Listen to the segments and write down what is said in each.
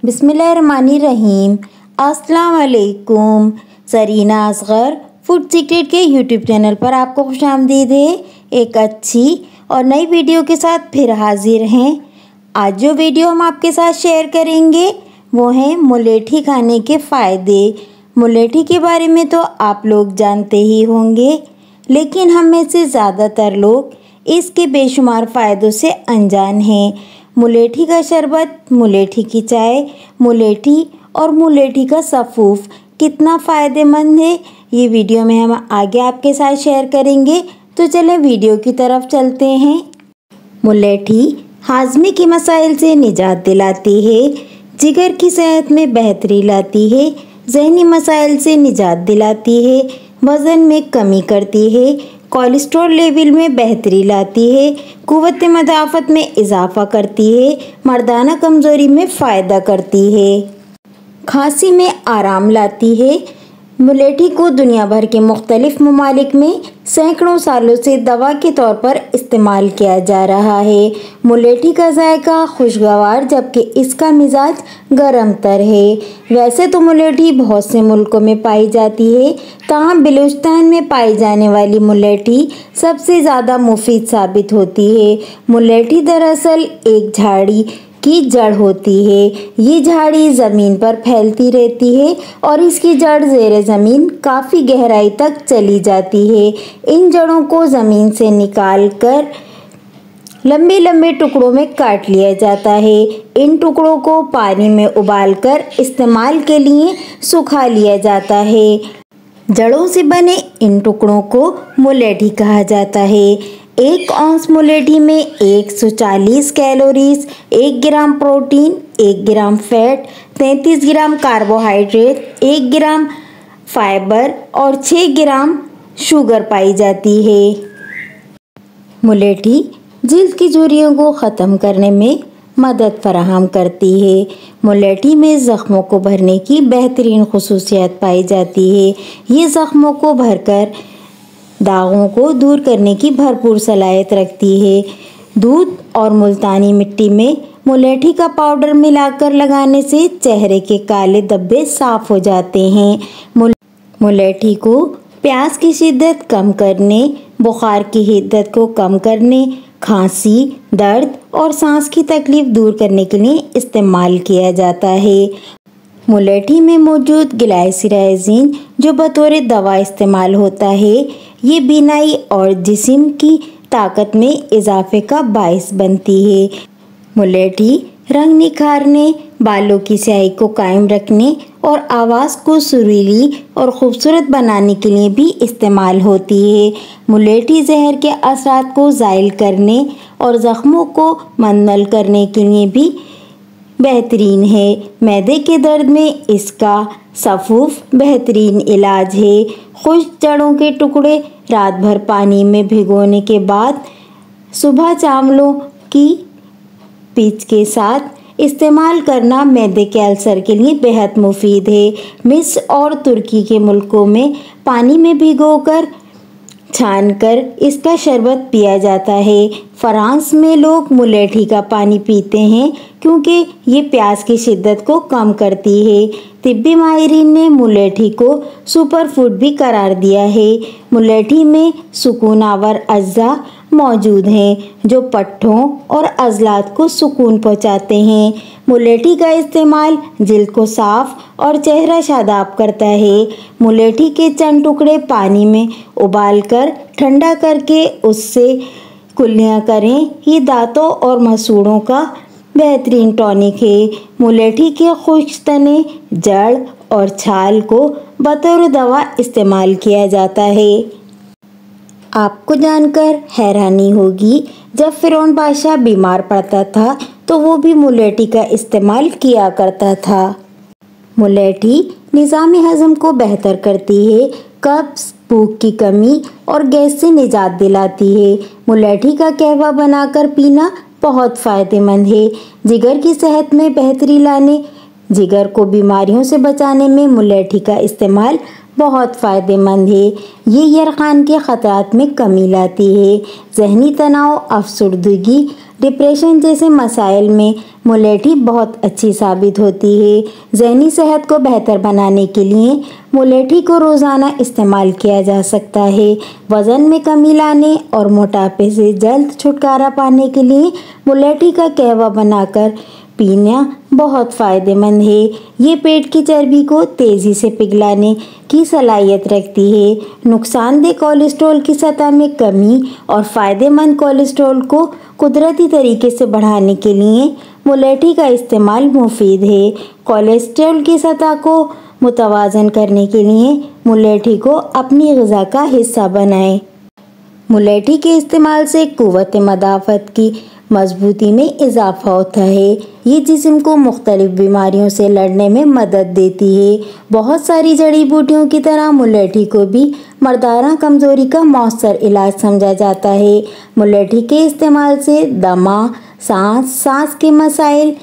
बिस्मिल्लाहिर्रहमानिर्रहीम। अस्सलाम वालेकुम। सरीना असगर फूड सीक्रेट के यूट्यूब चैनल पर आपको खुशामदीद है। एक अच्छी और नई वीडियो के साथ फिर हाजिर हैं। आज जो वीडियो हम आपके साथ शेयर करेंगे वो है मुलेठी खाने के फ़ायदे। मुलेठी के बारे में तो आप लोग जानते ही होंगे, लेकिन हम में से ज़्यादातर लोग इसके बेशुमार फ़ायदों से अनजान हैं। मुलेठी का शरबत, मुलेठी की चाय, मुलेठी और मुलेठी का सफ़ूफ कितना फ़ायदेमंद है, ये वीडियो में हम आगे आपके साथ शेयर करेंगे। तो चलें वीडियो की तरफ चलते हैं। मुलेठी हाजमे के मसाइल से निजात दिलाती है, जिगर की सेहत में बेहतरी लाती है, ज़हनी मसाइल से निजात दिलाती है, वज़न में कमी करती है, कोलेस्ट्रॉल लेवल में बेहतरी लाती है, क़ुव्वत मदाफ़त में इजाफ़ा करती है, मर्दाना कमज़ोरी में फ़ायदा करती है, खांसी में आराम लाती है। मुलेठी को दुनिया भर के मुख्तलिफ ममालिक में सैकड़ों सालों से दवा के तौर पर इस्तेमाल किया जा रहा है। मुलेठी का जायका खुशगवार जबकि इसका मिजाज गर्म तर है। वैसे तो मुलेठी बहुत से मुल्कों में पाई जाती है, ताहम बलूचिस्तान में पाई जाने वाली मुलेठी सबसे ज़्यादा मुफीद साबित होती है। मुलेठी दरअसल एक झाड़ी की जड़ होती है। ये झाड़ी ज़मीन पर फैलती रहती है और इसकी जड़ ज़ेरे ज़मीन काफ़ी गहराई तक चली जाती है। इन जड़ों को ज़मीन से निकाल कर लंबे लंबे टुकड़ों में काट लिया जाता है। इन टुकड़ों को पानी में उबालकर इस्तेमाल के लिए सुखा लिया जाता है। जड़ों से बने इन टुकड़ों को मुलेठी कहा जाता है। 1 औंस मुलेठी में 140 कैलोरीज, 1 ग्राम प्रोटीन, 1 ग्राम फैट, 33 ग्राम कार्बोहाइड्रेट, 1 ग्राम फाइबर और 6 ग्राम शुगर पाई जाती है। मुलेठी जिल्द की झुर्रियों को ख़त्म करने में मदद फराहम करती है। मुलेठी में ज़ख्मों को भरने की बेहतरीन खुसूसियत पाई जाती है। ये ज़ख्मों को भरकर दागों को दूर करने की भरपूर सलाहियत रखती है। दूध और मुल्तानी मिट्टी में मुलेठी का पाउडर मिलाकर लगाने से चेहरे के काले धब्बे साफ हो जाते हैं। मुलेठी को प्यास की शिद्दत कम करने, बुखार की हिद्दत को कम करने, खांसी, दर्द और सांस की तकलीफ दूर करने के लिए इस्तेमाल किया जाता है। मुलेठी में मौजूद ग्लाइसिराइजिन जो बतौर दवा इस्तेमाल होता है, ये बीनाई और जिस्म की ताकत में इजाफे का बाइस बनती है। मुलेठी रंग निखारने, बालों की स्याही को कायम रखने और आवाज़ को सुरीली और ख़ूबसूरत बनाने के लिए भी इस्तेमाल होती है। मुलेठी जहर के असरात को ज़ाइल करने और ज़ख्मों को मंदमल करने के लिए भी बेहतरीन है। मैदे के दर्द में इसका सफ़ूफ बेहतरीन इलाज है। खुश्क जड़ों के टुकड़े रात भर पानी में भिगोने के बाद सुबह चावलों की पीच के साथ इस्तेमाल करना मैदे के अल्सर के लिए बेहद मुफीद है। मिस्र और तुर्की के मुल्कों में पानी में भिगोकर छानकर इसका शरबत पिया जाता है। फ्रांस में लोग मुलेठी का पानी पीते हैं क्योंकि ये प्यास की शिद्दत को कम करती है। तिब्बी माहिरीन ने मुलेठी को सुपर फूड भी करार दिया है। मुलेठी में सुकूनावर अज्जा मौजूद हैं जो पट्ठों और अज़लात को सुकून पहुंचाते हैं। मुलेठी का इस्तेमाल जिल्द को साफ़ और चेहरा शादाब करता है। मुलेठी के चंद टुकड़े पानी में उबालकर ठंडा करके उससे कुल्लियाँ करें। ये दांतों और मसूड़ों का बेहतरीन टॉनिक है। मुलेठी के खुश्क तने, जड़ और छाल को बतौर दवा इस्तेमाल किया जाता है। आपको जानकर हैरानी होगी, जब फ़िरौन बादशाह बीमार पड़ता था तो वो भी मुलेठी का इस्तेमाल किया करता था। मुलेठी निज़ामी हज़म को बेहतर करती है, कब्ज़, भूख की कमी और गैस से निजात दिलाती है। मुलेठी का कहवा बनाकर पीना बहुत फ़ायदेमंद है। जिगर की सेहत में बेहतरी लाने, जिगर को बीमारियों से बचाने में मुलेठी का इस्तेमाल बहुत फ़ायदेमंद है। ये यरखान के ख़तरात में कमी लाती है। ज़हनी तनाव, अफसरदगी, डिप्रेशन जैसे मसाइल में मुलेठी बहुत अच्छी साबित होती है। ज़हनी सेहत को बेहतर बनाने के लिए मुलेठी को रोज़ाना इस्तेमाल किया जा सकता है। वज़न में कमी लाने और मोटापे से जल्द छुटकारा पाने के लिए मुलेठी का कहवा बनाकर पीना बहुत फ़ायदेमंद है। ये पेट की चर्बी को तेज़ी से पिघलाने की सलाहियत रखती है। नुकसानदेह कोलेस्ट्रॉल की सतह में कमी और फ़ायदेमंद कोलेस्ट्रॉल को कुदरती तरीके से बढ़ाने के लिए मुलेठी का इस्तेमाल मुफीद है। कोलेस्ट्रॉल की सतह को मुतवाज़न करने के लिए मुलेठी को अपनी ग़िज़ा का हिस्सा बनाएं। मुलेठी के इस्तेमाल से क़ुव्वत मदाफ़त की मजबूती में इजाफ़ा होता है। ये जिस्म को मुख्तलिफ बीमारियों से लड़ने में मदद देती है। बहुत सारी जड़ी बूटियों की तरह मुलेठी को भी मर्दाना कमज़ोरी का मौसर इलाज समझा जाता है। मुलेठी के इस्तेमाल से दमा, सांस के मसाइल,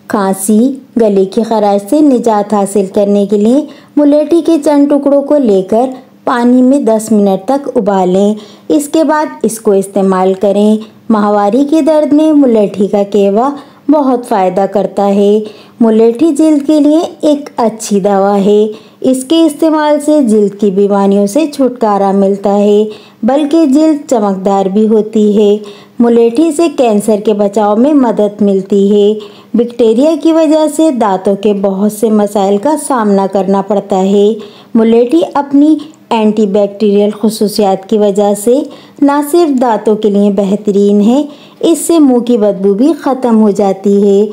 खांसी, गले की खराश से निजात हासिल करने के लिए मुलेठी के चंद टुकड़ों को लेकर पानी में 10 मिनट तक उबालें। इसके बाद इसको इस्तेमाल करें। माहवारी के दर्द में मुलेठी का कहवा बहुत फ़ायदा करता है। मुलेठी जिल्द के लिए एक अच्छी दवा है। इसके इस्तेमाल से जिल्द की बीमारियों से छुटकारा मिलता है, बल्कि जिल्द चमकदार भी होती है। मुलेठी से कैंसर के बचाव में मदद मिलती है। बैक्टीरिया की वजह से दांतों के बहुत से मसाइल का सामना करना पड़ता है। मुलेठी अपनी एंटीबैक्टीरियल खुसूसियात की वजह से न सिर्फ दांतों के लिए बेहतरीन है, इससे मुंह की बदबू भी ख़त्म हो जाती है।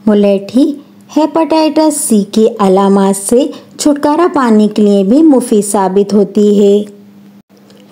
मुलेठी हेपेटाइटिस सी की अलामात से छुटकारा पाने के लिए भी मुफीद साबित होती है।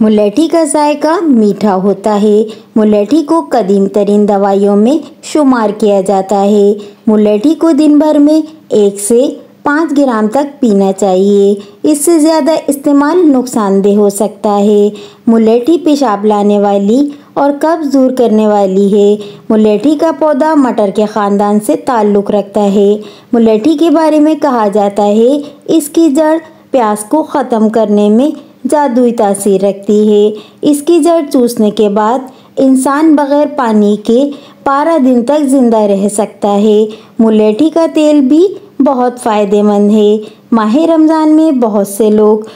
मुलेठी का जायका मीठा होता है। मुलेठी को कदीम तरीन दवाइयों में शुमार किया जाता है। मुलेठी को दिन भर में 1 से 5 ग्राम तक पीना चाहिए। इससे ज़्यादा इस्तेमाल नुकसानदेह हो सकता है। मुलेठी पेशाब लाने वाली और कब्ज़ दूर करने वाली है। मुलेठी का पौधा मटर के ख़ानदान से ताल्लुक़ रखता है। मुलेठी के बारे में कहा जाता है इसकी जड़ प्यास को ख़त्म करने में जादुई तासीर रखती है। इसकी जड़ चूसने के बाद इंसान बग़ैर पानी के 12 दिन तक ज़िंदा रह सकता है। मुलेठी का तेल भी बहुत फ़ायदेमंद है। माह रमज़ान में बहुत से लोग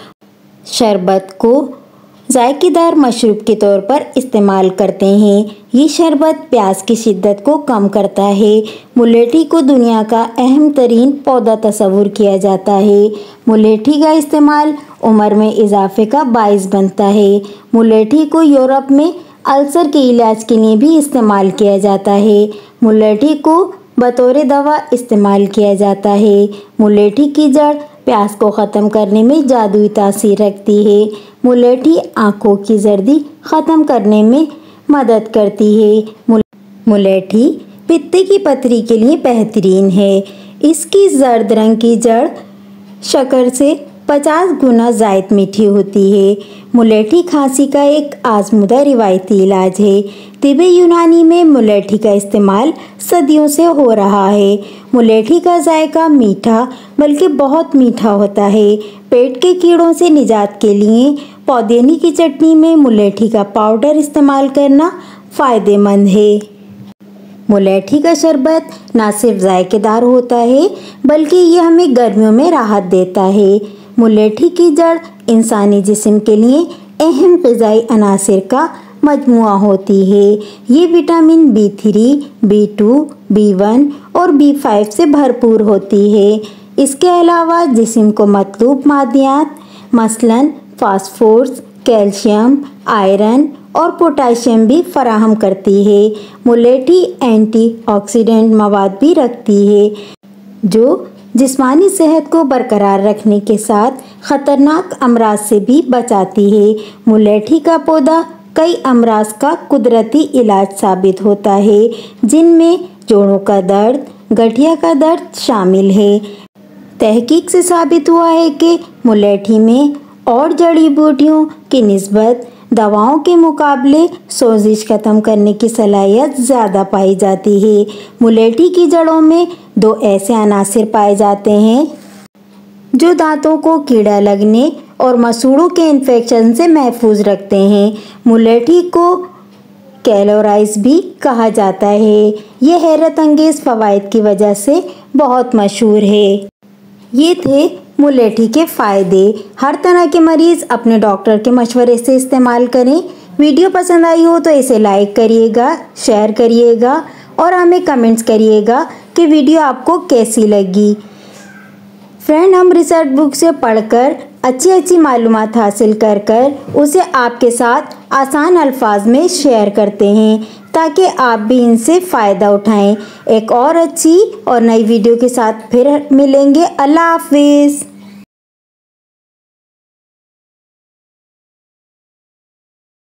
शरबत को जायकेदार मशरूब के तौर पर इस्तेमाल करते हैं। ये शरबत प्यास की शिद्दत को कम करता है। मुलेठी को दुनिया का अहम तरीन पौधा तस्वुर किया जाता है। मुलेठी का इस्तेमाल उम्र में इजाफे का बाइस बनता है। मुलेठी को यूरोप में अल्सर के इलाज के लिए भी इस्तेमाल किया जाता है। मुलेठी को बतौर दवा इस्तेमाल किया जाता है। मुलेठी की जड़ प्यास को ख़त्म करने में जादुई तासीर रखती है। मुलेठी आँखों की जर्दी ख़त्म करने में मदद करती है। मुलेठी पित्ते की पथरी के लिए बेहतरीन है। इसकी जर्द रंग की जड़ शक्कर से 50 गुना ज़ायद मीठी होती है। मुलेठी खांसी का एक आज़मूदा रिवायती इलाज है। तिब्बे यूनानी में मुलेठी का इस्तेमाल सदियों से हो रहा है। मुलेठी का जायका मीठा बल्कि बहुत मीठा होता है। पेट के कीड़ों से निजात के लिए पौदेनी की चटनी में मुलेठी का पाउडर इस्तेमाल करना फ़ायदेमंद है। मुलेठी का शरबत न सिर्फ जायकेदार होता है, बल्कि यह हमें गर्मियों में राहत देता है। मुलेठी की जड़ इंसानी जिस्म के लिए अहम ग़िज़ाई अनासिर का मजमुआ होती है। ये विटामिन B3, B2, B1 और B5 से भरपूर होती है। इसके अलावा जिस्म को मतलूब मादियात मसलन फास्फोरस, कैल्शियम, आयरन और पोटाशियम भी फराहम करती है। मुलेठी एंटीऑक्सीडेंट मवाद भी रखती है, जो जिस्मानी सेहत को बरकरार रखने के साथ ख़तरनाक अमराज से भी बचाती है। मुलेठी का पौधा कई अमराज का कुदरती इलाज साबित होता है, जिनमें जोड़ों का दर्द, गठिया का दर्द शामिल है। तहकीक से साबित हुआ है कि मुलेठी में और जड़ी बूटियों की निस्बत दवाओं के मुकाबले सोजिश ख़त्म करने की सलाहियत ज़्यादा पाई जाती है। मुलेठी की जड़ों में 2 ऐसे अनासिर पाए जाते हैं जो दांतों को कीड़ा लगने और मसूड़ों के इन्फेक्शन से महफूज रखते हैं। मुलेठी को कैलोराइज भी कहा जाता है। ये हैरत अंगेज फ़वाइद की वजह से बहुत मशहूर है। ये थे मुलेठी के फ़ायदे। हर तरह के मरीज़ अपने डॉक्टर के मशवरे से इस्तेमाल करें। वीडियो पसंद आई हो तो इसे लाइक करिएगा, शेयर करिएगा और हमें कमेंट्स करिएगा कि वीडियो आपको कैसी लगी। फ्रेंड, हम रिसर्च बुक से पढ़कर अच्छी मालूमात हासिल कर उसे आपके साथ आसान अल्फाज में शेयर करते हैं ताकि आप भी इनसे फ़ायदा उठाएं। एक और अच्छी और नई वीडियो के साथ फिर मिलेंगे। अल्लाह हाफिज़।